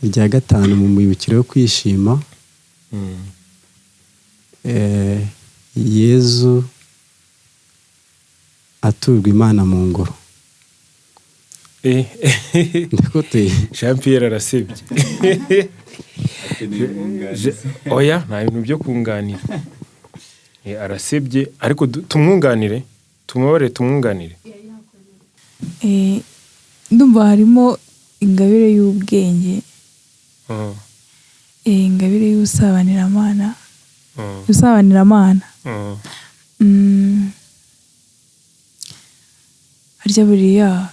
irya gatanu mu mwibukiro wo kwishima. Yezu aturwa Imana mu ngoro. Ndakote Jean Pierre arasebye. Oya nta bintu byo kunganira. Arasebye ariko tumwunganire, tumwunganire. Ndumva harimo ingabire y'ubwenge. Ingabire y'usabanira Imana. Harya buriya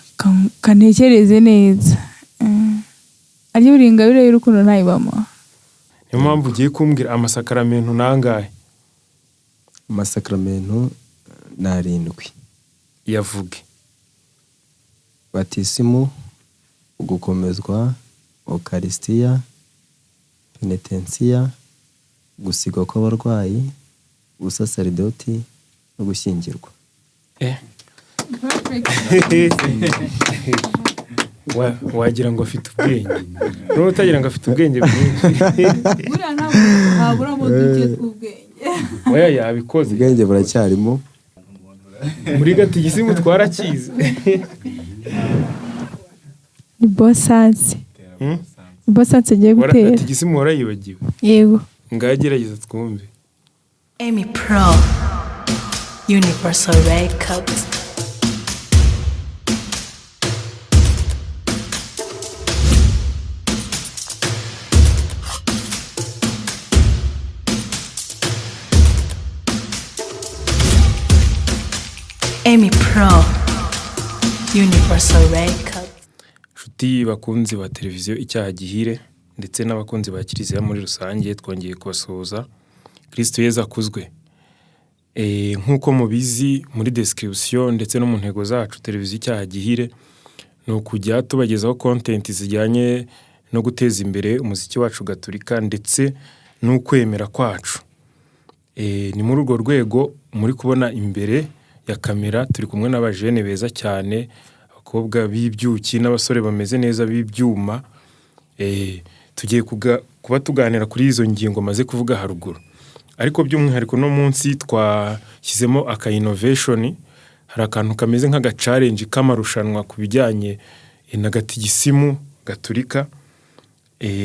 kanekereze neza. Harya buriya ingabire y'urukundo ntayibamo. Niyo mpamvu ugiye kumbwira amasakaramentu nangahe? Amasakaramentu ni 7. Yavuge. Batisimu, ugukomezwa, Eucharistia, Penetensiya, gusigwa kw'abarwayi, ubusaserdoti no gushyingirwa. Wagira ngo afite ubwenge. N'uwo utagira ngo afite ubwenge bwinshi. Buriya ntaburamo duke tw'ubwenge. Oya yabikoze. Ubwenge buracyarimo. Muri Gatigisimu twarakize. Ni Bosansi. Bosansi agiye gutera. Gatigisimu warayibagiwe. Yego. Ngagerageza twumve. Emi Pro Universal Records. Emi Pro Universal Records. Shuti bakunzi ba televiziyo Icyaha Gihire ndetse n'abakunzi ba Kiliziya muri rusange, twongeye kubasuhuza. Kristo Yezu akuzwe. Nkuko mubizi muri description ndetse no mu ntego zacu televiziyo Icyaha Gihire no kujya tubagezaho content zijyanye no guteza imbere umuziki wacu gaturika ndetse no kwemera kwacu. Ni muri urwo rwego muri kubona imbere ya kamera turi kumwe n'abajene beza cyane, abakobwa b'ibyuki n'abasore bameze neza b'ibyuma. Tugiye kuba tuganira kuri izo ngingo maze kuvuga haruguru. Ariko by'umwihariko no munsi twashyizemo aka innovation, hari akantu kameze nk'aga challenge k'amarushanwa ku bijyanye na Gatigisimu gaturika.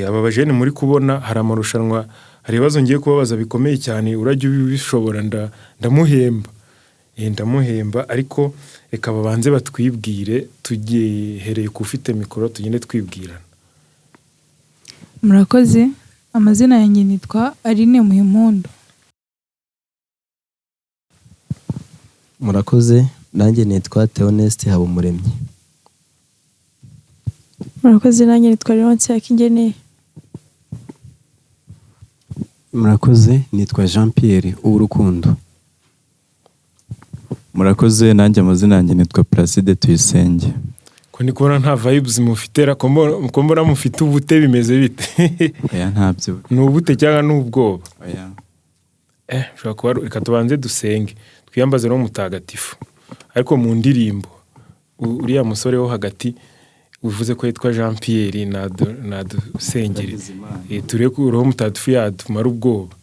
Aba bajene muri kubona hari amarushanwa, hari ibibazo ngiye kubabaza bikomeye cyane, urajya ubishobora ndamuhemba ariko reka babanze batwibwire, tugihereye ku ufite mikoro tugende twibwirana. Murakoze. Amazina yanjye nitwa Aline Muhimpundu. Murakoze. Nanjye nitwa Theoneste Habumuremyi. Murakoze. Nanjye nitwa Leonce Akingeneye. Murakoze. Nitwa Jean Pierre Urukundo. Murakoze. Nanjye amazina yanjye nitwa Placide Tuyisenge. Ko ndi kubona nta vibes mufitera, ko mbona mufite ubute bimeze bite? Oya ntabyo. Ni ubute cyangwa n'ubwoba? Oya. Shobora kuba reka tubanze dusenge twiyambaze no mutagatifu. Ariko mu ndirimbo uriya musore wo hagati uvuze ko yitwa Jean Pierre na dusengere. Tureke uroho mutagatifu yatumara ubwoba.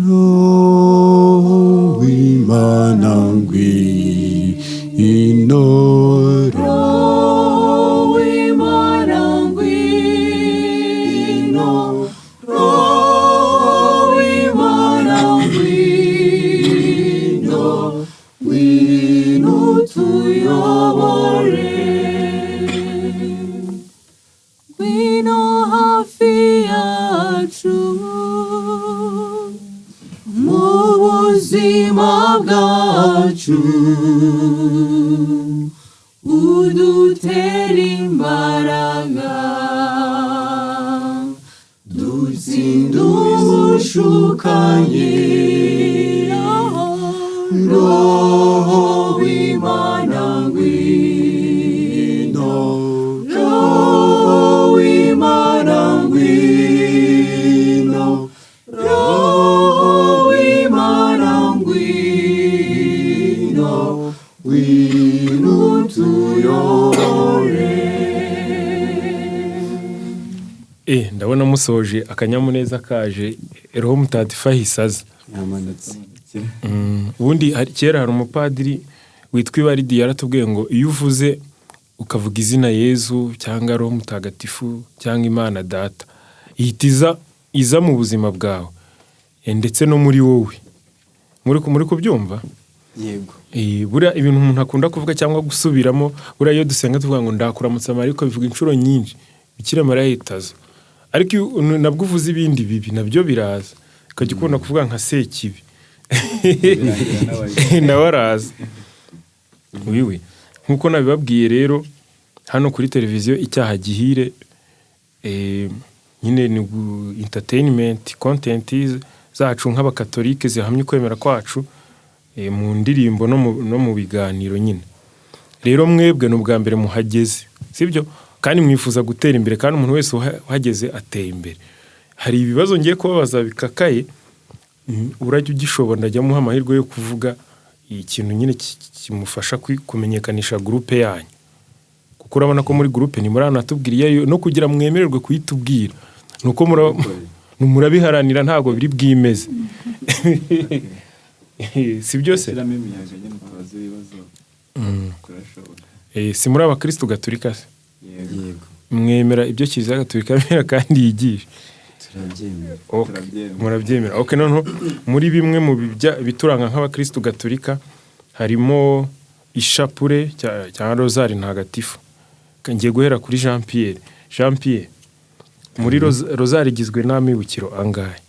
Roho w'Imana ngwino, Roho w'Imana ngwino, Roho w'Imana ngwino, ngwino tuyobore, ngwino hafi yacu mu buzima bwacu, udutera imbaraga, dutsinda ubushukanyi. Roho w'Imana ngwino, Roho w'Imana ngwino, Roho w'Imana ngwino, ndabona musoje akanyamuneza kaje roho mutagatifu ahisaza. Ubundi kera hari umupadiri witwa Ibaridi yaratubwiye ngo iyo uvuze ukavuga izina Yezu cyangwa roho mutagatifu cyangwa Imana Data ihita iza mu buzima bwawe ndetse no muri wowe. Muri kubyumva? Yego. Buriya ibintu umuntu akunda kuvuga cyangwa gusubiramo, buriya iyo dusenga tuvuga ngo ndakuramutsa Mariya, ariko bivuga inshuro nyinshi Bikira Mariya yitaza. Ariko nabwo uvuze ibindi bibi nabyo biraza, ukajya ukunda kuvuga nka Sekibi nawe araza. Wiwe nkuko nabibabwiye rero hano kuri televiziyo Icyaha Gihire, nyine ni entertainment content zacu nk'abakatolike zihamye kwemera kwacu mu ndirimbo no mu biganiro nyine. Rero mwebwe n'ubwa mbere muhageze, sibyo? Kandi mwifuza gutera imbere, kandi umuntu wese uhageze ateye imbere. Hari ibibazo ngiye kubabaza bikakaye, urajya ugishobora ndajya muha amahirwe yo kuvuga ikintu nyine kimufasha kumenyekanisha groupe yanyu, kuko urabona ko muri groupe ni muri anatubwiriye no kugira mwemererwe kuyitubwira, nuko murabiharanira ntago biri bwimeze. Si byose si muri abakristo gatolika se? Yego. Mwemera ibyo Kiliziya Gatolika yemera kandi yigisha? Murabyemera. Okay, noneho muri bimwe mu bituranga nk'abakristo gatolika harimo ishapure cyangwa rozari ntagatifu. Ngiye guhera kuri Jean Pierre, muri rozari igizwe n'amibukiro angahe?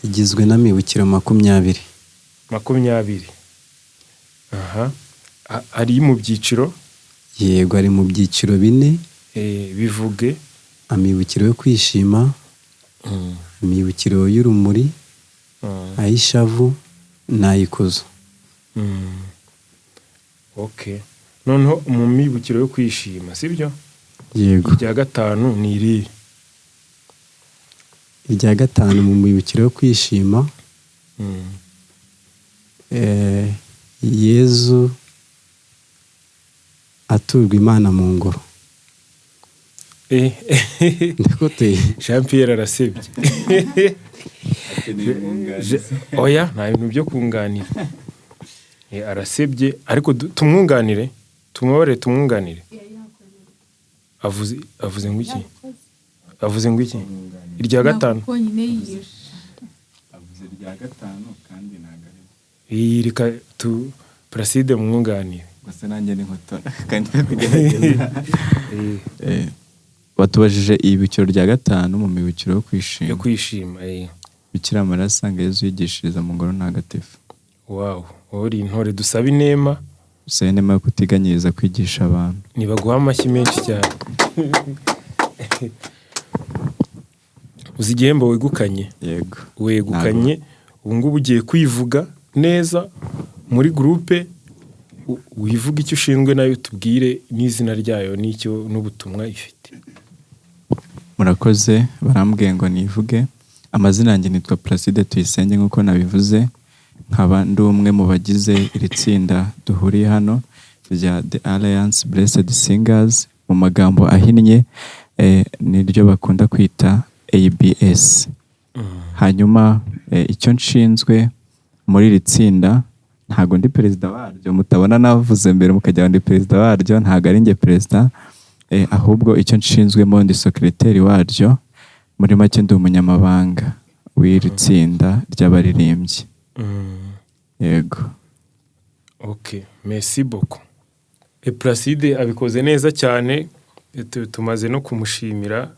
Igizwe n'amibukiro 20. 20. Aha. Ari mu byiciro? Yego, ari mu byiciro 4. Bivuge. Amibukiro yo kwishima, amibukiro y'urumuri, ayishavu n'ayikuzo. Okay. Noneho mu mibukiro yo kwishima, sibyo? Yego. Irya gatanu ni iri? Irya gatanu mu mibukiro yo kwishima, Yezu aturwa Imana mu ngoro. Ndakoteye. Jean Pierre arasebye. Oya, nta bintu byo kunganira. Arasebye, ariko tumwunganire, tumwunganire. Avuze ngo iki? Avuze ngo iki? Irya gatanu. Avuze irya gatanu kandi nagare. Reka Placide mwunganire. Gusa nanjye ni nkoto kandi kugerageza. Batubajije ibiciro rya gatanu mu mibukiro yo kwishima. Yo kwishima, Bikira Mariya asanga Yezu yigishiriza mu ngoro ntagatifu. Wow, uri intore dusaba inema. Dusaba inema yo kutiganyiriza kwigisha abantu. Nibaguha amashyi menshi cyane. Uzi igihembo wegukanye? Yego. Wegukanye, ubu ngubu ugiye kwivuga neza muri groupe, wivuga icyo ushinzwe nayo tubwire n'izina ryayo n'icyo n'ubutumwa ifite. Murakoze, barambwiye ngo nivuge. Amazina yanjye nitwa Placide Tuyisenge nk'uko nabivuze, nkaba ndi umwe mu bagize iri tsinda duhuriye hano rya The Alliance Blessed Singers, mu magambo ahinnye niryo bakunda kwita ABS. Hanyuma icyo nshinzwe muri iri tsinda, ntago ndi perezida waryo, mutabona navuze mbere mukajya ndi perezida waryo, ntago ari njye perezida, ahubwo icyo nshinzwemo ndi secretary waryo, muri make ndi umunyamabanga w'iri tsinda ry'abaririmbyi. Yego. Okay, merci beaucoup. Placide abikoze neza cyane, tumaze no kumushimira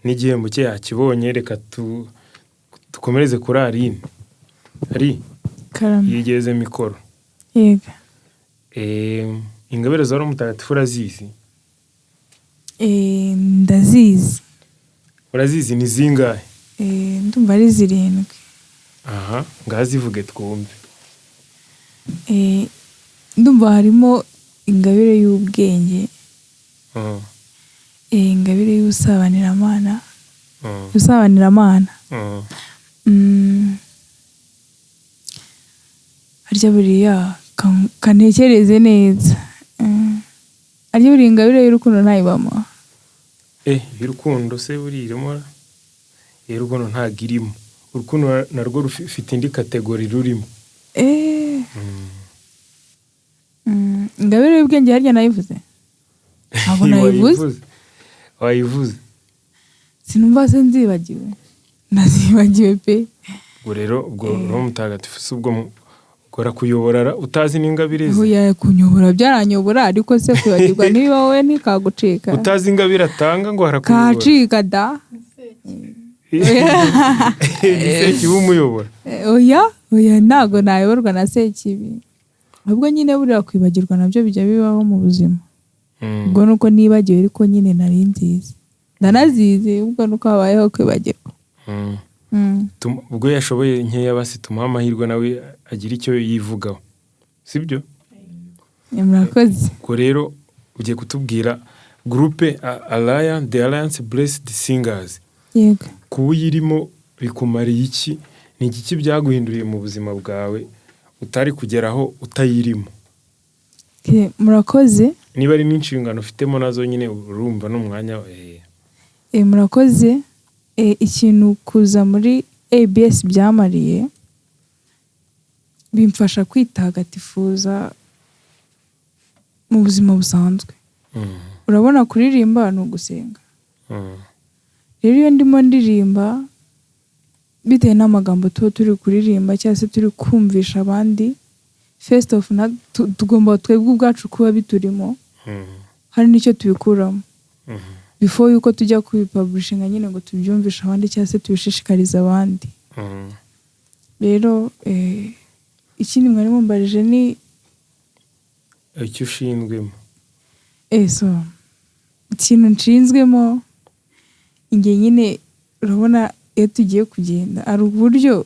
n'igihembo cye yakibonye. Reka tukomereze kuri Aline. Yigeze mikoro. Yego. Ingabire za Roho Mutagatifu urazizi? Ndazizi. Urazizi ni zingahe? Ndumva ari 7. Aha, ngazivuge twumve. Ndumva harimo ingabire y'ubwenge, ingabire y'ubusabanyiramana, harya buriya kanekereze neza. Ari buri ingabire y'urukundo ntayibamo. Y'urukundo se buririmo, urukundo ntabwo irimo. Urukundo narwo rufite indi kategori rurimo. Ingabire y'ubwenge harya nayivuze? Ntabwo nayivuze. Wayivuze. Sinumva se nzibagiwe. Nazibagiwe pe. Ubwo rero Roho Mutagatifu si ubwo ukora kuyobora utazi n'ingabire ze. Oya, kunyobora byaranyobora, ariko se kwibagirwa niba wowe ntikagucika. Utazi ingabire atanga ngo harakuyobora. Kacika da. Sekibi umuyobora. Oya ntago nayoborwa na Sekibi. Ahubwo nyine buriya kwibagirwa nabyo bijya bibaho mu buzima. Ubwo nuko nibagiwe ariko nyine nari nziza. Ndanazize, ubwo nuko habayeho kwibagirwa. Ubwo yashoboye nkeya basi tumuha amahirwe nawe agira icyo yivugaho. Sibyo? Murakoze. Ubwo rero ugiye kutubwira groupe The Alliance Blessed Singers. Yego. Kuwuyirimo bikumariye iki? Ni iki byaguhinduriye mu buzima bwawe utari kugeraho utayirimo? Murakoze. Niba ari n'inshingano ufitemo nazo nyine urumva n'umwanya. Murakoze. Ikintu kuza muri ABS byamariye bimfasha kwitagatifuza mu buzima busanzwe. Urabona kuririmba no gusenga. Rero iyo ndimo ndirimba bitewe n'amagambo turi kuririmba cyangwa se turi kumvisha abandi, first of all tugomba twebwe ubwacu kuba biturimo, hari n'icyo tubikuramo before yuko tujya kubipublishinga nyine ngo tubyumvisha abandi cyangwa se tubishishikariza abandi. Rero ikindi mwari mumbarije ni icyo ushinzwemo. Ikintu nshinzwemo inge nyine urabona iyo tugiye kugenda ari uburyo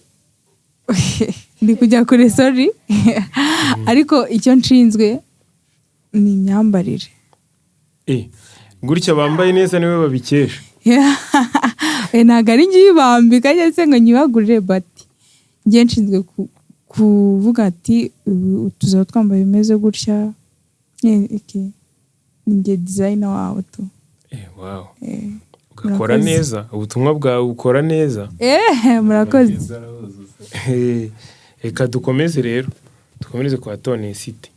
ndi kujya kure sorry ariko icyo nshinzwe ni imyambarire. Gutya bambaye neza niwe babikesha. Ntabwo ari ngiye bambika cyangwa se ngo nyibagurire, but ngiye nshinzwe kuvuga ati tuzaba twambaye bimeze gutya. Ninjye designer wabo tu. Wow. Ugakora neza, ubutumwa bwawe ukora neza. Murakoze. Reka dukomeze rero. Dukomereze kwa Tone City.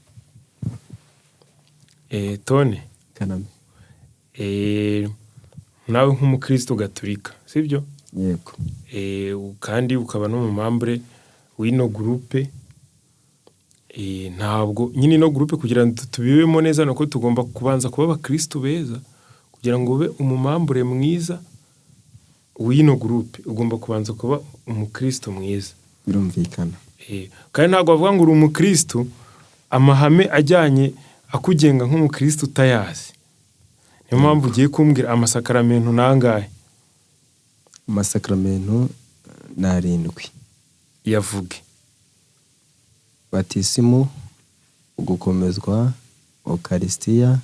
Tone. Kaname. Nawe nk'umukristo gatolika, sibyo? Yego. Kandi ukaba n'umumambre w'ino groupe. Ntabwo nyine ino groupe kugira ngo tubibemo neza nuko tugomba kubanza kuba abakristo beza. Kugira ngo ube umumambure mwiza w'ino groupe ugomba kubanza kuba umukristo mwiza. Birumvikana. Kandi ntabwo bavuga ngo uri umukristo amahame ajyanye akugenga nk'umukristo utayazi. Niyo mpamvu ugiye kumbwira amasakaramentu nangahe? Amasakaramentu ni 7. Yavuge. Batisimu, ugukomezwa, Eucharistia,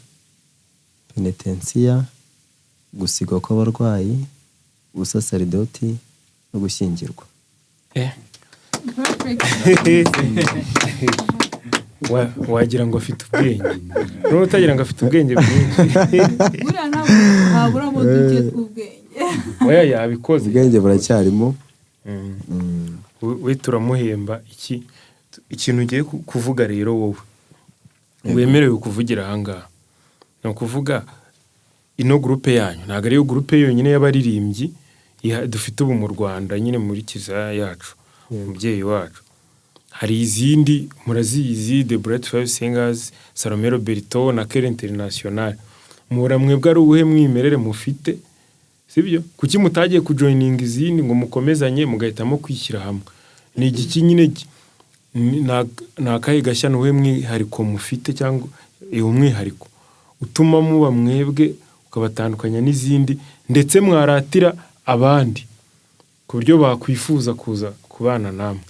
Penetensiya, gusigwa kw'abarwayi, ubusaserdoti no gushyingirwa. Wagira ngo afite ubwenge. N'uwo utagira ngo afite ubwenge bwinshi. Buriya ntaburamo duke tw'ubwenge. Oya yabikoze. Ubwenge buracyarimo. We turamuhemba ikintu ugiye kuvuga rero wowe. Wemerewe kuvugira ahangaha. Ni ukuvuga ino groupe yanyu ntabwo ariyo groupe yonyine y'abaririmbyi dufite ubu mu Rwanda nyine muri Kiliziya yacu, umubyeyi wacu. Hari izindi murazizi, The Bright Five Singers, Salome Roberto na Kere International. Muhora mwebwe ari ubuhe mwimerere mufite, sibyo? Kuki mutagiye kujoininga izindi ngo mukomezanye mugahitamo kwishyira hamwe? Ni igiki nyine nakaye gashya n'ubuhe mwihariko mufite cyangwa umwihariko utuma muba mwebwe ukabatandukanya n'izindi ndetse mwaratira abandi ku buryo bakwifuza kuza kubana namwe?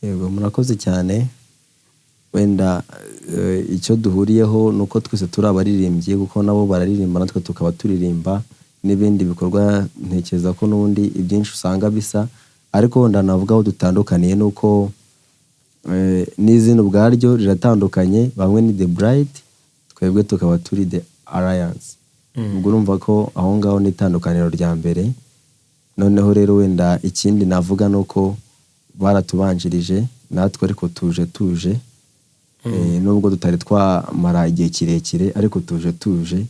Yego, murakoze cyane. Wenda icyo duhuriyeho nuko twese turi abaririmbyi kuko nabo bararirimba natwe tukaba turirimba n'ibindi bikorwa. Ntekereza ko n'ubundi ibyinshi usanga bisa, ariko wenda navuga aho dutandukaniye nuko n'izina ubwaryo riratandukanye, bamwe ni The Bright, twebwe tukaba turi The Alliance. ubwo urumva ko aho ngaho ni itandukaniro rya mbere. Noneho rero wenda ikindi navuga ni uko baratubanjirije natwe ariko tuje nubwo tutari twamara igihe kirekire ariko tuje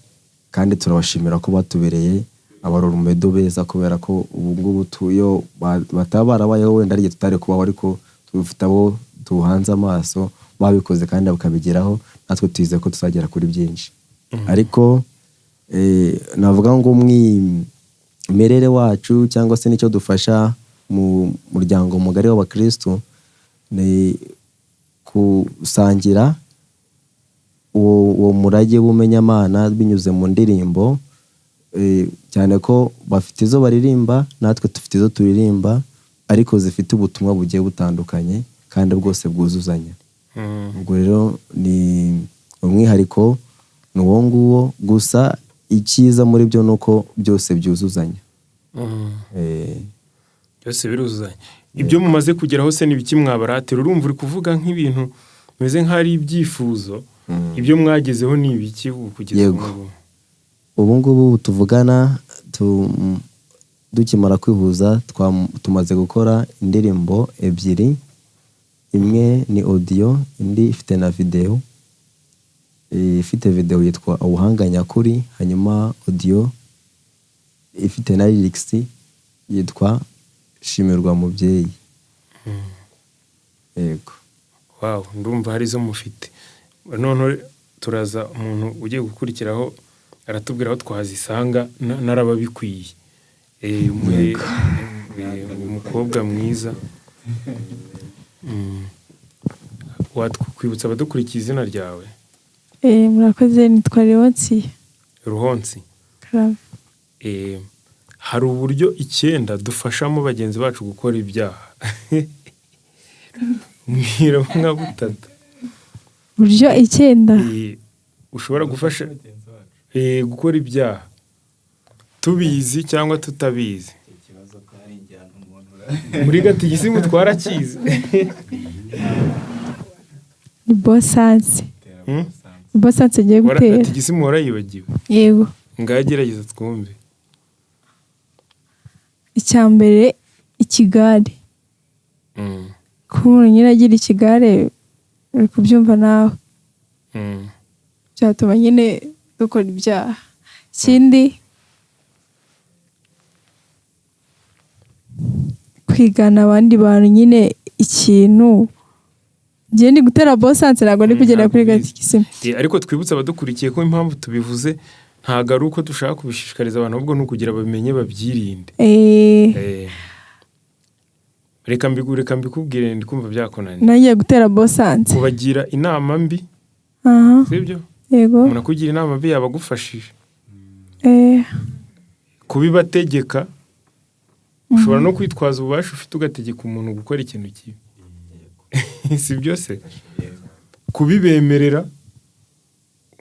kandi turabashimira ko batubereye abarurumedo beza, kubera ko ubu ngubu tuyo bataba barabayeho wenda ari tutari kubaho, ariko tufite abo tuhanze amaso babikoze kandi bakabigeraho, natwe tuyize ko tuzagera kuri byinshi. Ariko navuga ngo umwimerere wacu cyangwa se nicyo dufasha mu muryango mugari w'abakristo ni kusangira uwo murage w'umenyamana binyuze mu ndirimbo, cyane ko bafite izo baririmba natwe dufite izo turirimba, ariko zifite ubutumwa bugiye butandukanye kandi bwose bwuzuzanya. Ubwo rero ni umwihariko ni uwo nguwo, gusa icyiza muri byo nuko byose byuzuzanya. Byose biruzuzanya. Ibyo mumaze kugeraho se ni biki mwabaratira? Urumva uri kuvuga nk'ibintu bimeze nk'ari ibyifuzo, ibyo mwagezeho ni ibiki kugeza ubu ngubu tuvugana dukimara kwihuza tumaze gukora indirimbo ebyiri, imwe ni audio, indi ifite na video. Ifite video yitwa Ubuhanga Nyakuri, hanyuma audio ifite na lyrics yitwa Shimirwa Mubyeyi. Yego. Wow, ndumva hari zo mufite. None turaza umuntu ugiye gukurikiraho aratubwira aho twazisanga narababikwiye. Umukobwa mwiza. Watwibutsa abadukurikiye izina ryawe? Murakoze, nitwa Leonsi. Ruhonsi. Karame. Hari uburyo 9 dufashamo bagenzi bacu gukora ibyaha. Mwira nka butatu. Buryo 9 ushobora gufasha gukora ibyaha tubizi cyangwa tutabizi. Muri Gatigisimu twarakize. Ni bosanse. Bosanse giye gutera. Gatigisimu warayibagiwe? Yego. Ngagerageza twumve. Icyambere ikigare. Kumuntu nyiragira ikigare uri kubyumva nawe. Cyatuma nyine dukora ibyaha. Ikindi kwigana abandi bantu nyine ikintu. Ngiye ndi gutera bosanse ntabwo ndi kugera kuri Gatigisimu. Ariko twibutsa abadukurikiye ko impamvu tubivuze ntago ari uko dushaka kubishishikariza abantu, ahubwo nukugira babimenye babyirinde. Reka mbikubwire ndikumva byakonanye. Nagiye gutera bosanse. Kubagira inama mbi. Sibyo? Yego. Umuntu kugira inama mbi yabagufashije. Kubibategeka. Ushobora no kwitwaza ububasha ufite ugategeka umuntu gukora ikintu kibi. Si byose? Kubibemerera.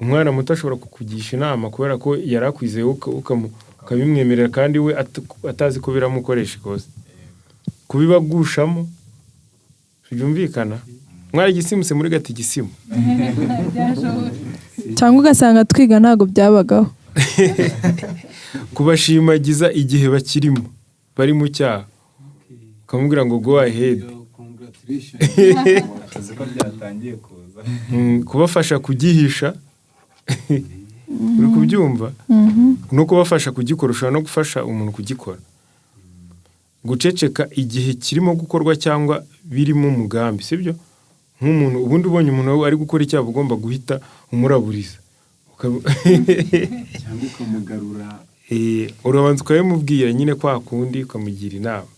Umwana muto ashobora kukugisha inama kubera ko yarakwizeye ukabimwemerera kandi we atazi ko biramukoresha ikoze. Kubibagushamo byumvikana. Mwari gisimuse muri Gatigisimu. Cyangwa ugasanga twiga ntago byabagaho. Kubashimagiza igihe bakirimo bari mu cyaha. Ukamubwira ngo go ahead. Kubafasha kugihisha. Uri kubyumva? No kubafasha kugikora, ushobora no gufasha umuntu kugikora. Guceceka igihe kirimo gukorwa cyangwa birimo umugambi, sibyo? Nk'umuntu ubundi ubonye umuntu ari gukora icyaha ugomba guhita umuraburiza. Cyangwa ukamugarura. Urabanza ukabimubwira nyine kwa kundi ukamugira inama.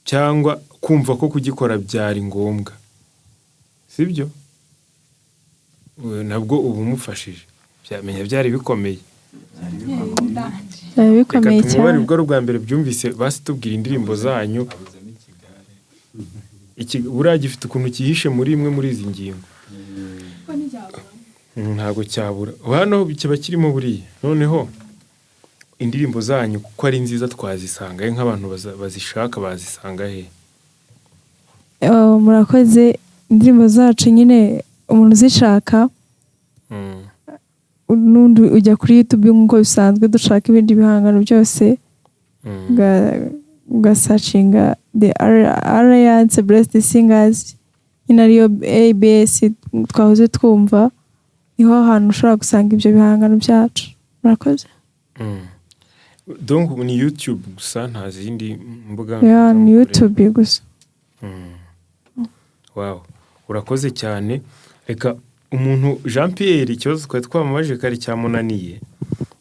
Cyangwa kumva ko kugikora byari ngombwa. Sibyo? Nabwo ubu umufashije. Byamenya byari bikomeye. Byari bikomeye cyane. Bari ubwo rwa mbere byumvise basi tubwira indirimbo zanyu. Buriya gifite ukuntu kihishe muri imwe muri izi ngingo. Ntago cyabura. Hano kiba kirimo buriya. Noneho indirimbo zanyu kuko ari nziza twazisanga nk'abantu bazishaka bazisanga he? murakoze. Indirimbo zacu nyine umuntu uzishaka n'undi ujya kuri YouTube nk'uko bisanzwe dushaka ibindi bihangano byose ugasacinga The Alliance Blessed Singers nyine ariyo ABS twahoze twumva, niho hantu ushobora gusanga ibyo bihangano byacu. Murakoze. Donc ni YouTube gusa nta zindi mbuga? Ni YouTube gusa. Wow, urakoze cyane. Reka umuntu Jean Pierre ikibazo twari twamabaje kari cyamunaniye,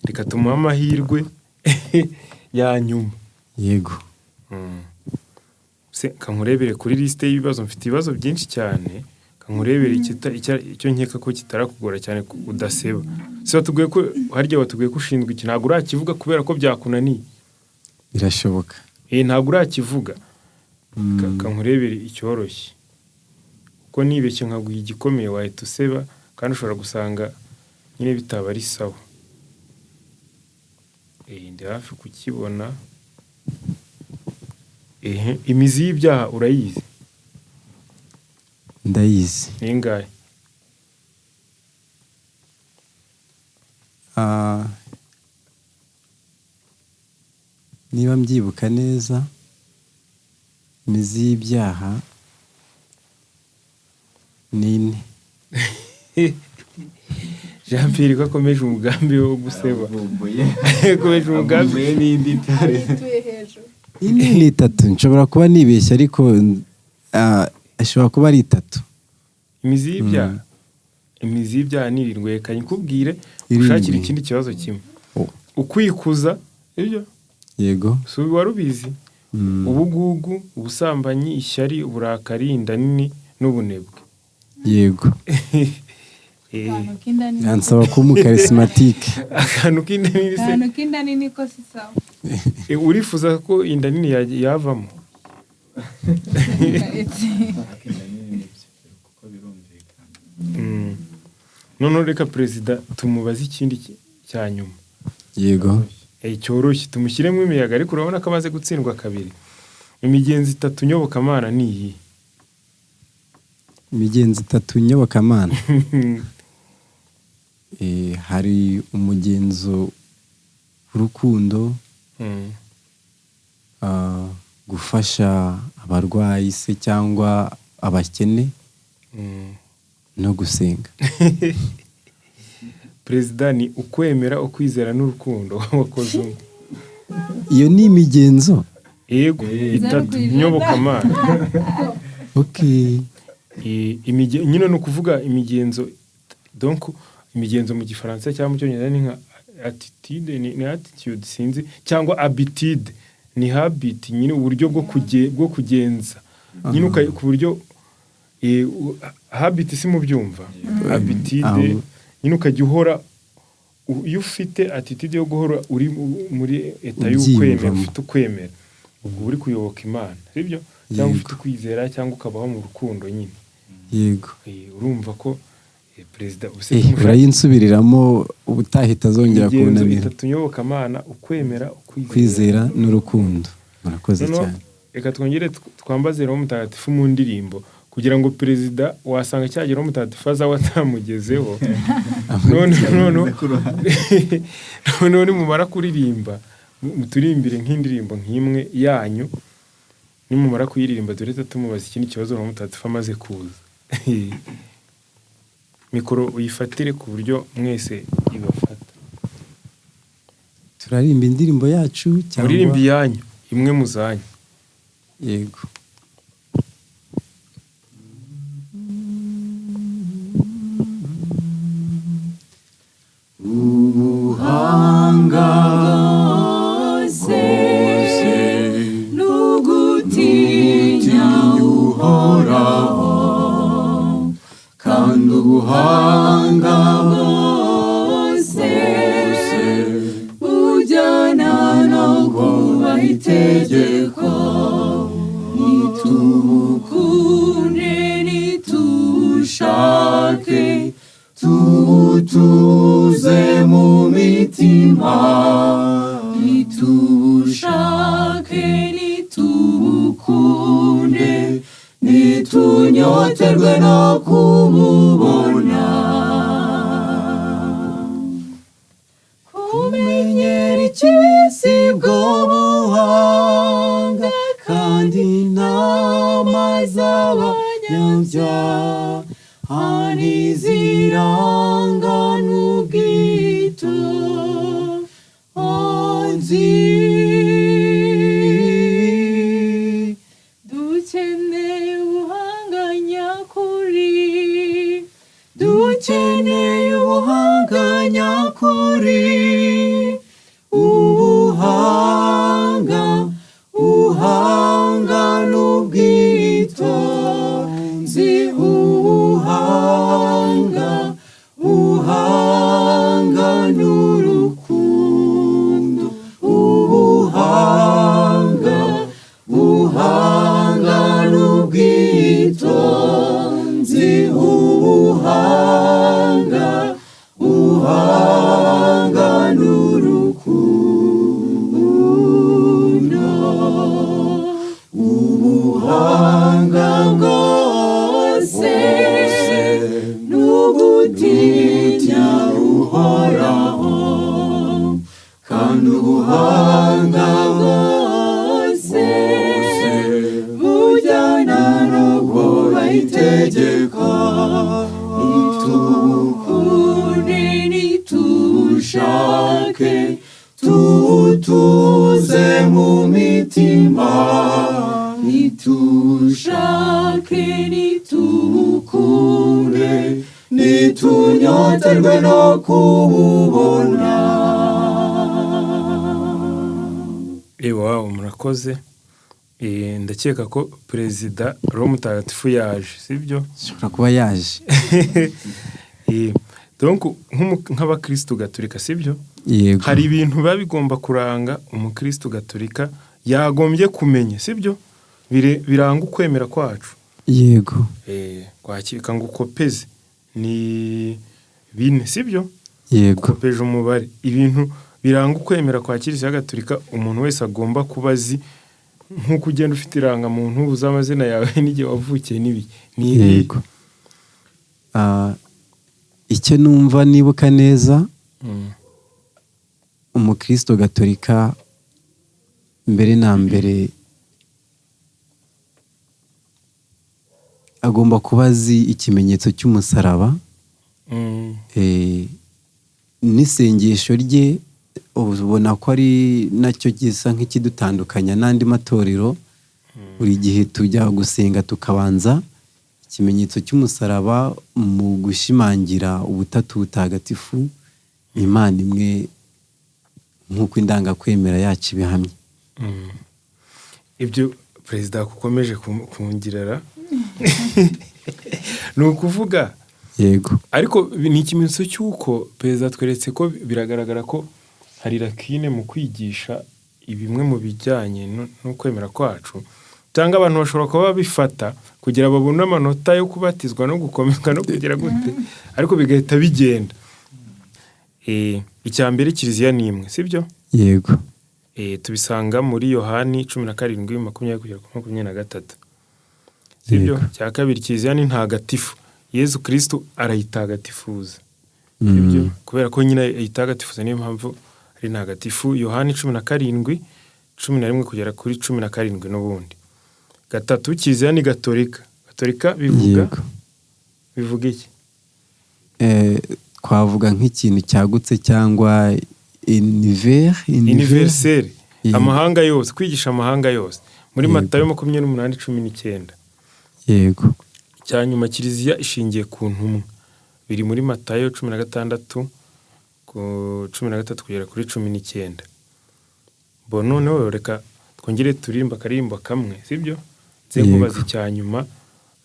reka tumuha amahirwe ya nyuma. Yego. Se kankurebere kuri liste y'ibibazo, mfite ibibazo byinshi cyane, kankurebere icyo nkeka ko kitarakugora cyane udaseba. Se watubwiye ko harya watubwiye ko ushinzwe iki, ntabwo urakivuga kubera ko byakunaniye? Birashoboka. Ntabwo urakivuga. Kankurebere icyoroshye, ko nibeshye nkaguha igikomeye wahita useba kandi ushobora gusanga nyine bitaba ari sawa. Ndi hafi kukibona. Imizi y'ibyaha urayizi? Ndayizi. Ni ingahe? Niba mbyibuka neza, imizi y'ibyaha ni 4. Jean Pierre ko akomeje umugambi wo guseba. Akomeje umugambi n'indi itare. Ni 3. Nshobora kuba nibeshya ariko ashobora kuba ari 3. Imizi y'ibyaha? Imizi y'ibyaha ni 7. Reka nkubwire ushakira ikindi kibazo kimwe. Ukwikuza, ibyo? Yego. Si warubizi? Ubugugu, ubusambanyi, ishyari, uburakari, inda nini n'ubunebwe. Yego. Ansaba ko umukarismatike. Akantu k'inda nini ko si sawa. Urifuza ko inda nini yavamo? None reka perezida tumubaze ikindi cya nyuma. Yego. Cyoroshye tumushyiremo imiyaga, ariko urabona ko amaze gutsindwa 2. Imigenzi 3 nyobokamana ni iyi? Imigenzi 3 nyobokamana. Hari umugenzo w'urukundo, gufasha abarwayi se cyangwa abakene, no gusenga. Perezida ni ukwemera, ukwizera n'urukundo wakoze. Iyo ni imigenzo? Yego, 3 nyobokamana. Okay. Nyine no kuvuga imigenzo, donc imigenzo mu gifaransa cyangwa mu cyongereza ni nka attitude, ni attitude sinzi, cyangwa habitude ni habit, nyine uburyo bwo kugenza, nyine ku buryo habit si mu byumva. Habitude nyine ukajya uhora, iyo ufite attitude yo guhora uri muri eta y'ukwemera, ufite ukwemera, ubwo uri kuyoboka Imana, sibyo? Cyangwa ufite kwizera, cyangwa ukabaho mu rukundo nyine. Yego. Urumva ko perezida urayinsubiriramo ubutahita zongera kunanira. 3 nyobokamana, ukwemera, kwizera n'urukundo. Murakoze cyane. Reka twongere twambaze Roho Mutagatifu mu ndirimbo kugira ngo perezida wasanga cyagera Roho Mutagatifu azawatamugezeho. None mumara kuririmba muturimbire nk'indirimbo nk'imwe yanyu, nimumara kuyiririmba duretse tumubaza ikindi kibazo Roho Mutagatifu amaze kuza. Mikoro uyifatire ku buryo mwese ibafata. Turarimba indirimbo yacu cyangwa muririmbi yanyu imwe muzanye? Yego. Ubuhanga bwose n'ugutinya Uhoraho, kandi ubuhanga bwose bujyana no kubaha itegeko. Nitubukunde nitubushake, tubutuze mu mitima. Nitubushake nitubukunde, nitunyoterwe no kumubona. kumenyera ikibisi bw'ubuhanga kandi inama z'abanyabyaha ntiziranga n'ubwitonzi. dukeneye ubuhanga nyakuri, dukeneye ubuhanga nyakuri, ubuhanga n'ubwitonzi, ubuhanga n'urukundo, ubuhanga n'ubwitonzi, ubuhanga n'urukundo, ubuhanga bwose n'ugutinya uhoraho, kandi ubuhanga bwose bujyana no kubaha itegeko. Nitubukunde nitubushake, tutuze mu mitima. Nitubushake nitubukunde, nitunyoterwe no kububona. Wow, murakoze. Ndakeka ko perezida Roho Mutagatifu yaje, sibyo? ashobora kuba yaje. donc nk'abakristo gatolika, sibyo? Yego. Hari ibintu biba bigomba kuranga umukristo gatolika yagombye kumenya, sibyo? Biranga ukwemera kwacu. Yego. Kwakirika ngo ukopeze ni bine, sibyo? Yego. Kopeje umubare. Ibintu biranga ukwemera kwa Kiliziya Gatolika umuntu wese agomba kuba azi, nk'uko ugenda ufite irangamuntu uzi amazina yawe n'igihe wavukiye n'ibiki. Yego. Icyo numva nibuka neza, umukristo gatolika mbere na mbere agomba kuba azi ikimenyetso cy'umusaraba, n'isengesho rye ubona ko ari nacyo gisa nk'ikidutandukanya n'andi matorero. Buri gihe tujya gusenga tukabanza ikimenyetso cy'umusaraba mu gushimangira ubutatu butagatifu, Imana imwe nk'uko indangakwemera yacu ibihamya. Ibyo perezida kukomeje kungirara ni ukuvuga. Yego. Ariko ni ikimenyetso cy'uko perezida tweretse ko biragaragara ko hari rakine mu kwigisha ibimwe mu bijyanye no kwemera kwacu, cyangwa abantu bashobora kuba bifata kugira babone amanota yo kubatizwa no gukomezwa no kugira gute, ariko bigahita bigenda. Icya mbere Kiliziya ni imwe, sibyo? Yego. Tubisanga muri Yohani 17:20-23, sibyo? Cya kabiri Kiliziya ni ntagatifu, Yezu Kristo arayitagatifuza, sibyo? Kubera ko nyine ayitagatifuza niyo mpamvu ari ntagatifu. Yohani 17:11-17 n'ubundi. Gatatu Kiliziya ni gatolika. Gatolika bivuga iki? Twavuga nk'ikintu cyagutse cyangwa universel, amahanga yose, kwigisha amahanga yose, muri Matayo 28:19. Yego. Cyanyuma Kiliziya ishingiye ku ntumwa, biri muri Matayo 16:13-19. Noneho reka twongere turimba akarimbo kamwe, sibyo? Kubaza icyanyuma.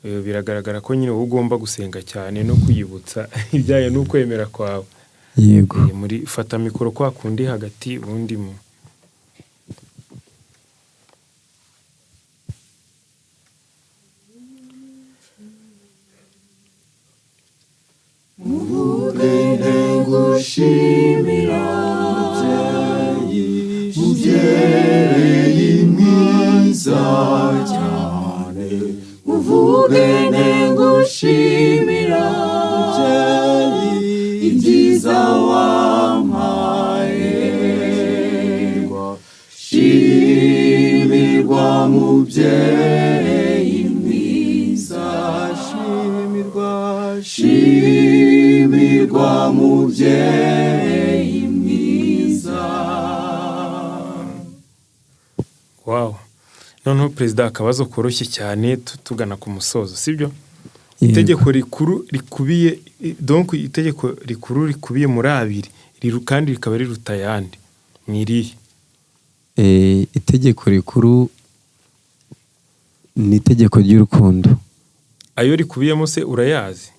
Biragaragara ko nyine ugomba gusenga cyane no kwiyibutsa ibyaye n'ukwemera kwawe. Yego. Muri fata mikoro kwa kundi hagati ubundi mu gushimira mubyeyi mwiza cyane, uvuge bene ngushimira ibyiza wampaye shimirwa mubyeyi mwiza shimirwa mubyeyi mwiza. Wow. Noneho perezida, akabazo koroshye cyane tugana ku musozo, sibyo? Itegeko rikuru rikubiye donc itegeko rikuru rikubiye muri abiri kandi rikaba riruta yandi ni irihe? Itegeko rikuru ni itegeko ry'urukundo. Ayo rikubiyemo se urayazi?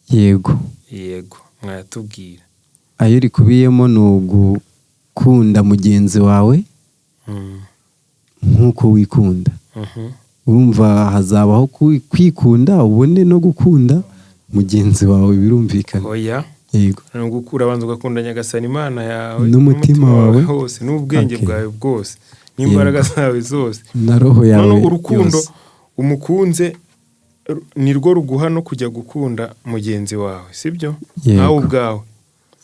Yego mwatubwira. Ayo rikubiyemo ni ugukunda mugenzi wawe nk'uko wikunda. Urumva hazabaho kwikunda ubone no gukunda mugenzi wawe, birumvikana. Oya. Yego. Urabanza ugakunda Nyagasani Imana yawe n'umutima wawe hose n'ubwenge bwawe bwose n'imbaraga zawe zose na roho yawe. None urukundo umukunze nirwo ruguha no kujya gukunda mugenzi wawe, sibyo? Nawe ubwawe.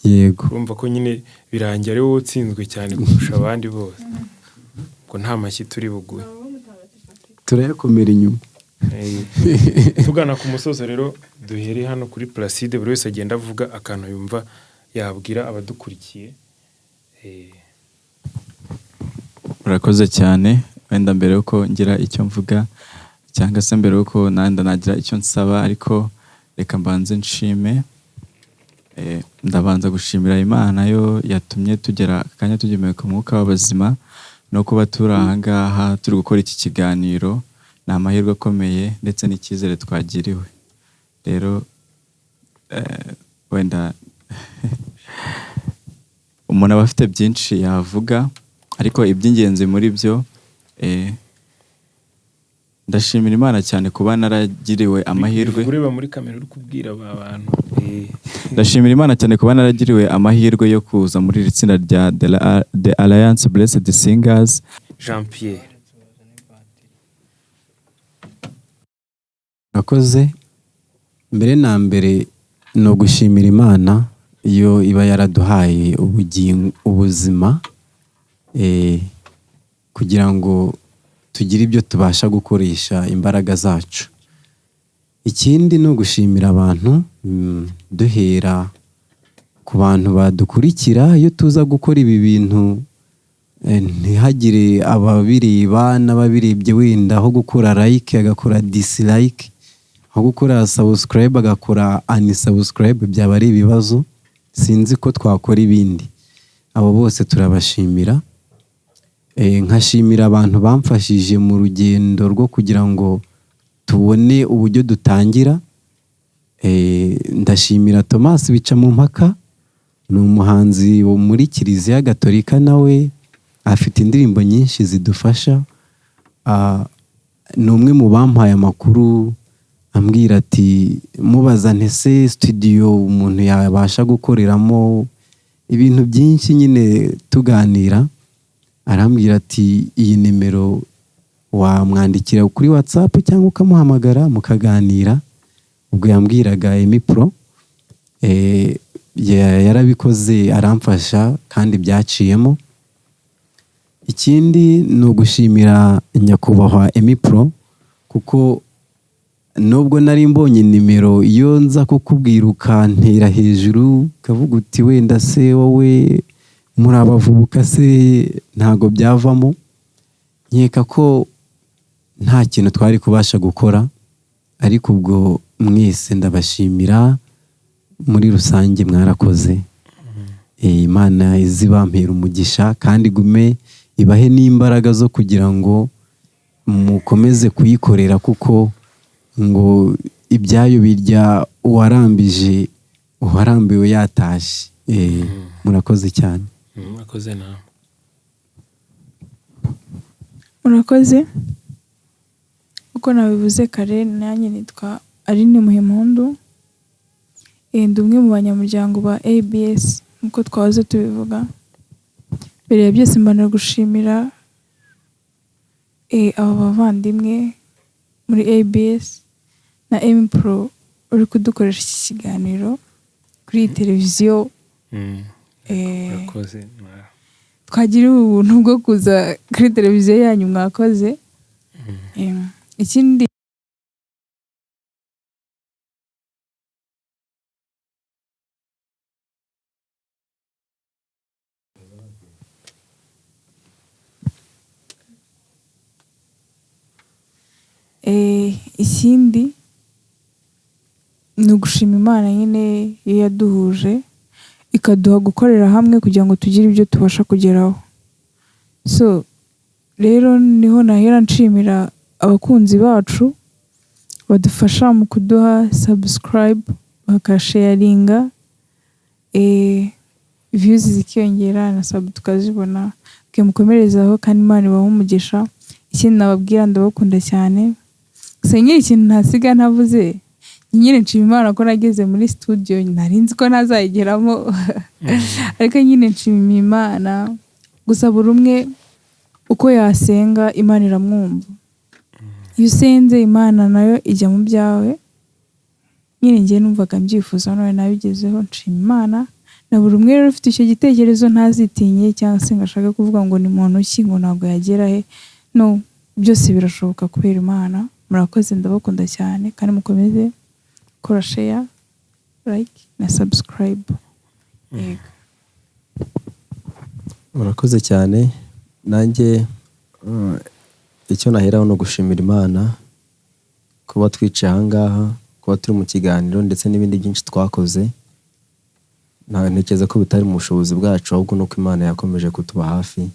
Yego. Urumva ko nyine birangira ari wowe utsinzwe cyane kurusha abandi bose. Ko nta mashyi turi buguhe. Turayakomera inyuma. Tugana ku musozo rero, duhere hano kuri Placide, buri wese agenda avuga akantu yumva yabwira abadukurikiye. Urakoze cyane. Wenda mbere yuko ngira icyo mvuga cyangwa se mbere yuko nanda nagira icyo nsaba, ariko reka mbanze nshime. Ndabanza gushimira Imana yo yatumye tugera akanya tugihumeka umwuka w'abazima no kuba turi aha ngaha turi gukora iki kiganiro. Ni amahirwe akomeye ndetse n'icyizere twagiriwe. Rero wenda umuntu aba afite byinshi yavuga, ariko iby'ingenzi muri byo ndashimira Imana cyane kuba naragiriwe amahirwe. Ureba muri kamera uri kubwira abantu. Ndashimira Imana cyane kuba naragiriwe amahirwe yo kuza muri iri tsinda rya The Alliance Blessed Singers. Jean Pierre. Nakoze mbere na mbere no gushimira Imana iyo iba yaraduhaye ubuzima kugira ngo tugire ibyo tubasha gukoresha imbaraga zacu. Ikindi no gushimira abantu, duhera ku bantu badukurikira. Iyo tuza gukora ibi bintu ntihagire ababireba n'ababirebye, wenda aho gukora like agakora dislike, aho gukora subscribe agakora unsubscribe, byaba ari ibibazo. Sinzi ko twakora ibindi. Abo bose turabashimira. Nkashimira abantu bamfashije mu rugendo rwo kugira ngo tubone uburyo dutangira. Ndashimira Thomas Bicamumpaka, ni umuhanzi wo muri Kiliziya Gatolika, nawe afite indirimbo nyinshi zidufasha. Ni umwe mu bampaye amakuru ambwira ati mubaza ntese studio umuntu yabasha gukoreramo ibintu byinshi, nyine tuganira. Arambwira ati iyi nimero wamwandikira kuri WhatsApp cyangwa ukamuhamagara mukaganira. Ubwo yambwiraga Emi Pro, yarabikoze aramfasha kandi byaciyemo. Ikindi ni ugushimira nyakubahwa Emi Pro, kuko nubwo nari mbonye nimero, iyo nza kukubwira ukantera hejuru kavuga uti wenda se wowe muri abavubuka se ntago byavamo, nkeka ko nta kintu twari kubasha gukora. Ariko ubwo mwese ndabashimira, muri rusange mwarakoze. Imana izibampera umugisha kandi gume ibahe n'imbaraga zo kugira ngo mukomeze kuyikorera, kuko ngo ibyayo birya uwarambiwe yatashye. Murakoze cyane. Murakoze nawe. Murakoze. Uko nabivuze kare, nanjye nitwa Aline Muhimpundu. Ndi umwe mu banyamuryango ba ABS nkuko twahoze tubivuga. Mbere ya byose mbana gushimira aba bavandimwe muri ABS na Emi Pro uri kudukoresha iki kiganiro kuri iyi televiziyo. Murakoze. Twagira ubuntu bwo kuza kuri televiziyo yanyu, mwakoze. Ikindi ikindi ni ugushima Imana nyine iyo yaduhuje ikaduha gukorera hamwe kugira ngo tugire ibyo tubasha kugeraho. So rero niho nahera nshimira abakunzi bacu badufasha mu kuduha subscribe, bakasharinga, views zikiyongera na sub tukazibona. Mukomerezaho kandi Imana ibahe umugisha. Ikindi nababwira, ndabakunda cyane. Gusa nyine ikintu ntasiga ntavuze, nyine nshima Imana ko nageze muri studio, nari nzi ko ntazayigeramo ariko nyine nshima Imana. Gusa buri umwe uko yasenga Imana iramwumva. Iyo usenze Imana nayo ijya mu byawe. Nyine njye numvaga mbyifuza none nabigezeho, nshima Imana. Na buri umwe rero ufite icyo gitekerezo ntazitinye cyangwa se ngashaka kuvuga ngo ni muntu ki, ngo ntabwo yagera he. No, byose birashoboka kubera Imana. Murakoze, ndabakunda cyane kandi mukomeze kora share, like na subscribe. Murakoze cyane. Nanjye icyo naheraho no gushimira Imana kuba twicaye ahangaha, kuba turi mu kiganiro ndetse n'ibindi byinshi twakoze. Ntekereza ko bitari mu bushobozi bwacu, ahubwo nuko Imana yakomeje kutuba hafi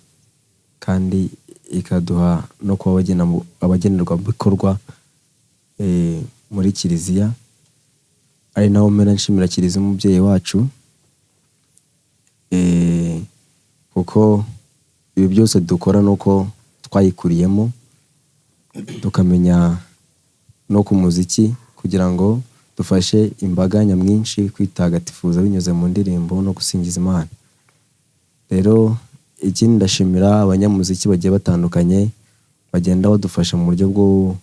kandi ikaduha no kuba abagenerwa bikorwa muri kiliziya. Ari naho mpera nshimira kiliziya umubyeyi wacu, kuko ibi byose dukora nuko twayikuriyemo tukamenya no ku muziki kugira ngo dufashe imbaga nyamwinshi kwitagatifuza binyuze mu ndirimbo no gusingiza Imana. Rero ikindi ndashimira abanyamuziki bagiye batandukanye bagenda badufasha mu buryo bwo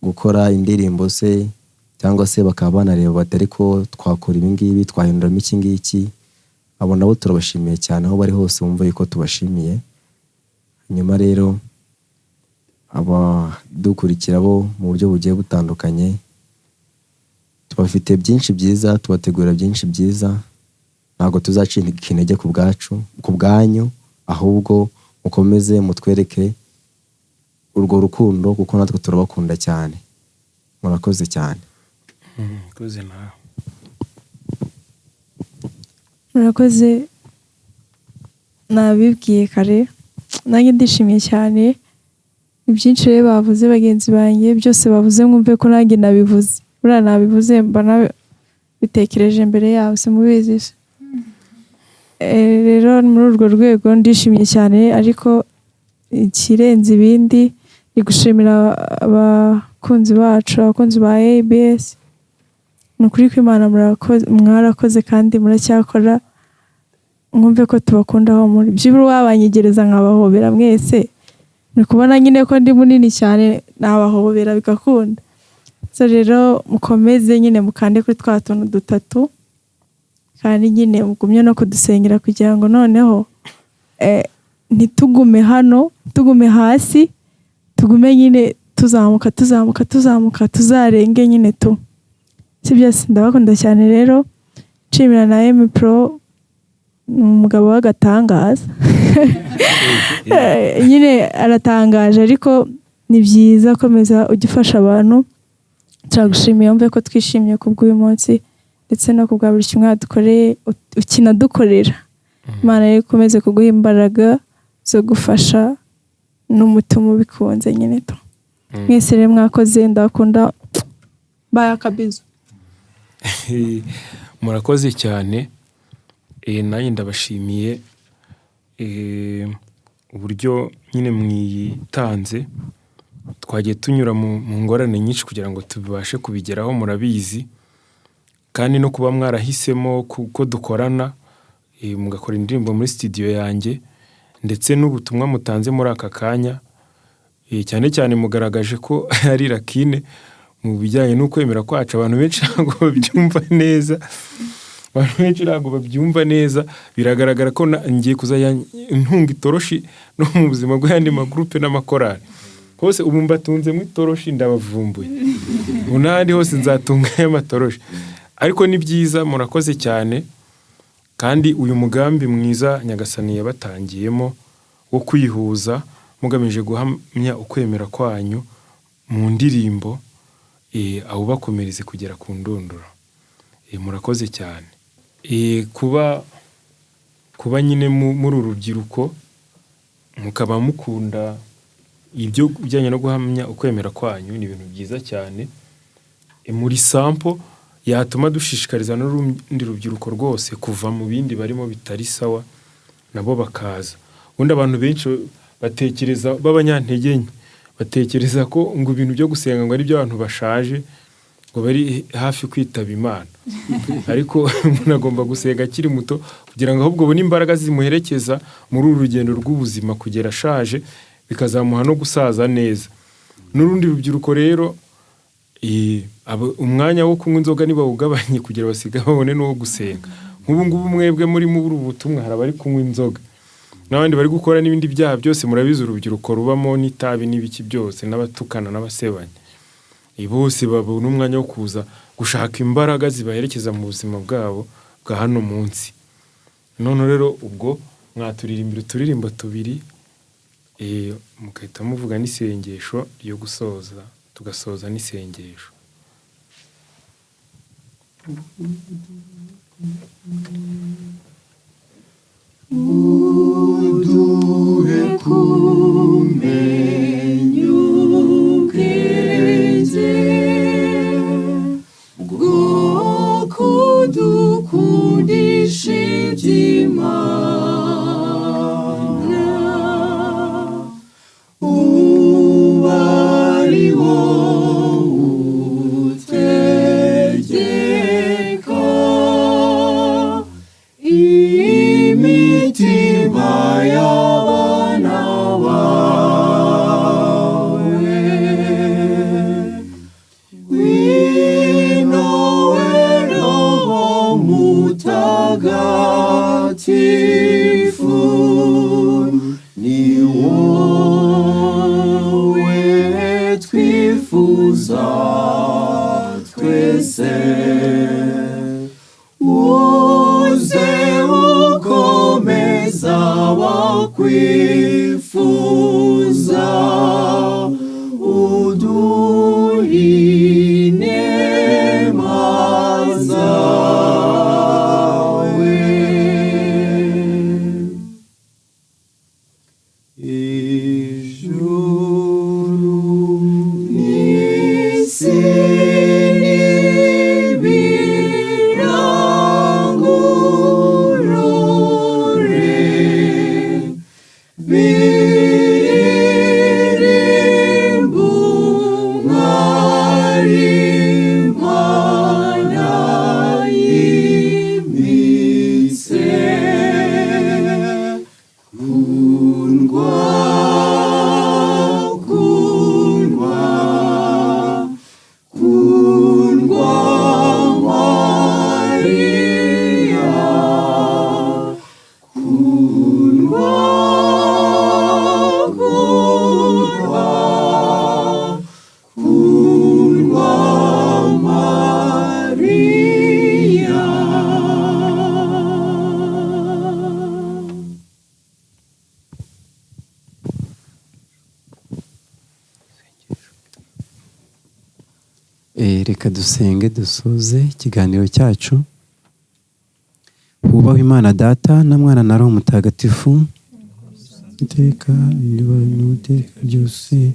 gukora indirimbo se, cyangwa se bakaba banareba batari ko twakora ibi ngibi, twahinduramo iki ngiki. Abo nabo turabashimiye cyane aho bari hose, bumva yuko tubashimiye. Nyuma rero abadukurikira bo mu buryo bugiye butandukanye, tubafite byinshi byiza, tubategura byinshi byiza. Ntabwo tuzacika intege ku bwacu, ku bwanyu, ahubwo mukomeze mutwereke urwo rukundo kuko natwe turabakunda cyane. Murakoze cyane. Murakoze nawe. Murakoze, nabibwiye kare, nanjye ndishimiye cyane. Ibyinshi rero bavuze bagenzi banjye, byose bavuze mwumve ko nanjye nabivuze. Buriya nabivuze mbana bitekereje mbere yabo, simubizi se. Rero muri urwo rwego ndishimiye cyane, ariko ikirenze ibindi ni gushimira abakunzi bacu, abakunzi ba ABS. Ni ukuri ko Imana mwarakoze kandi muracyakora. Mwumve ko tubakunda aho muri. Byibura wabanyegereza nkabahobera mwese. Ni kubona nyine ko ndi munini cyane, nabahobera bigakunda. So rero mukomeze nyine mukande kuri twa tuntu dutatu, kandi nyine mugumye no kudusengera kugira ngo noneho ntitugume hano, tugume hasi, tugume nyine tuzamuka tuzarenge nyine tu. Si byose ndabakunda cyane rero. Nshimira na Emi Pro, umugabo w'agatangaza. Nyine aratangaje, ariko ni byiza komeza ugifasha abantu. Turagushimiye, wumve ko twishimiye kubw'uyu munsi ndetse no kubwa buri kimwe dukoreye, ukinadukorera. Imana rero ikomeze kuguha imbaraga zo gufasha n'umutima ubikunze nyine to. Mwese rero mwakoze, ndakunda. Bye akabizo. Murakoze cyane. Nanjye ndabashimiye uburyo nyine mwitanze. Twagiye tunyura mu ngorane nyinshi kugira ngo tubashe kubigeraho, murabizi. Kandi no kuba mwarahisemo kuko dukorana, mugakora indirimbo muri studio yanjye, ndetse n'ubutumwa mutanze muri aka kanya, cyane cyane mugaragaje ko ari Rakine, mu bijyanye n'ukwemera kwacu abantu benshi ntabwo babyumva neza. Abantu benshi ntabwo babyumva neza, biragaragara ko ngiye kuzajya ntunga itoroshi no mu buzima bw'ayandi magurupe n'amakorali. Hose ubu mbatunzemo itoroshi ndabavumbuye. Ubu n'ahandi hose nzatungayo amatoroshi. Ariko ni byiza, murakoze cyane. Kandi uyu mugambi mwiza Nyagasani yabatangiyemo wo kwihuza mugamije guhamya ukwemera kwanyu mu ndirimbo, abo bakomereze kugera ku ndunduro. Murakoze cyane. Kuba nyine muri uru rubyiruko mukaba mukunda ibyo bijyanye no guhamya ukwemera kwanyu ni ibintu byiza cyane. Muri sample yatuma dushishikariza n'urundi rubyiruko rwose kuva mu bindi barimo bitari sawa nabo bakaza. Ubundi abantu benshi batekereza b'abanyantege nke batekereza ko ngo ibintu byo gusenga ngo ari byo abantu bashaje ngo bari hafi kwitaba Imana. Ariko umuntu agomba gusenga akiri muto kugira ngo ahubwo ubone imbaraga zimuherekeza muri uru rugendo rw'ubuzima kugera ashaje, bikazamuha no gusaza neza. N'urundi rubyiruko rero umwanya wo kunywa inzoga nibawugabanye kugira basiga babone n'uwo gusenga. Nk'ubu ngubu mwebwe muri mu butumwa hari abari kunywa inzoga n'abandi bari gukora n'ibindi byaha byose. Murabizi urubyiruko rubamo n'itabi n'ibiki byose, n'abatukana n'abasebanya. Bose babona umwanya wo kuza gushaka imbaraga zibaherekeza mu buzima bwabo bwa hano munsi. None rero ubwo mwaturirimbira uturirimbo tubiri, mugahita muvuga n'isengesho ryo gusoza, tugasoza n'isengesho. Uduhe kumenya ubwenge bwo kudukundisha iby'Imana, uba ari wowe utegeka imitima y'abana bawe. Winowe Roho Mutagatifu, ni wowe twifuza twese. Uze ukomeza bakwifuza, uduhe inema zawe. Ijuru n'isi Reka dusenge dusoze ikiganiro cyacu. Hubahwe Imana Data na Mwana na Roho Mutagatifu, iteka n'iteka ryose.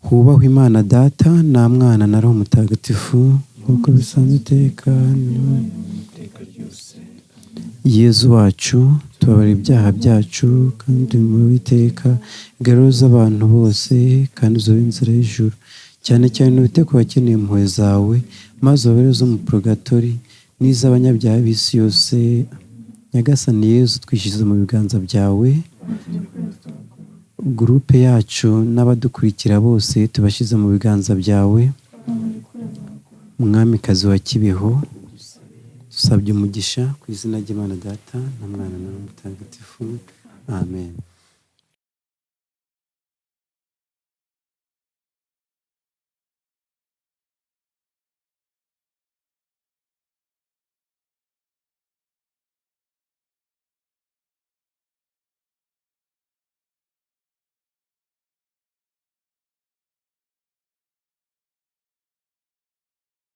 Hubahwe Imana Data na Mwana na Roho Mutagatifu, nk'uko bisanzwe iteka n'iteka ryose. Yezu wacu, tubabarira ibyaha byacu kandi mu witeka garuza abantu bose kandi uzobe inzira y'ijuru, cyane cyane ubite ku bakeneye impuhwe zawe, maze ubabereze mu purgatori n'iz'abanyabyaha b'isi yose. Nyagasani Yezu, twishyize mu biganza byawe gurupe yacu n'abadukurikira bose tubashyize mu biganza byawe. Mwamikazi wa Kibeho, dusabye umugisha ku izina ry'Imana Data na Mwana na Mutagatifu. Amen.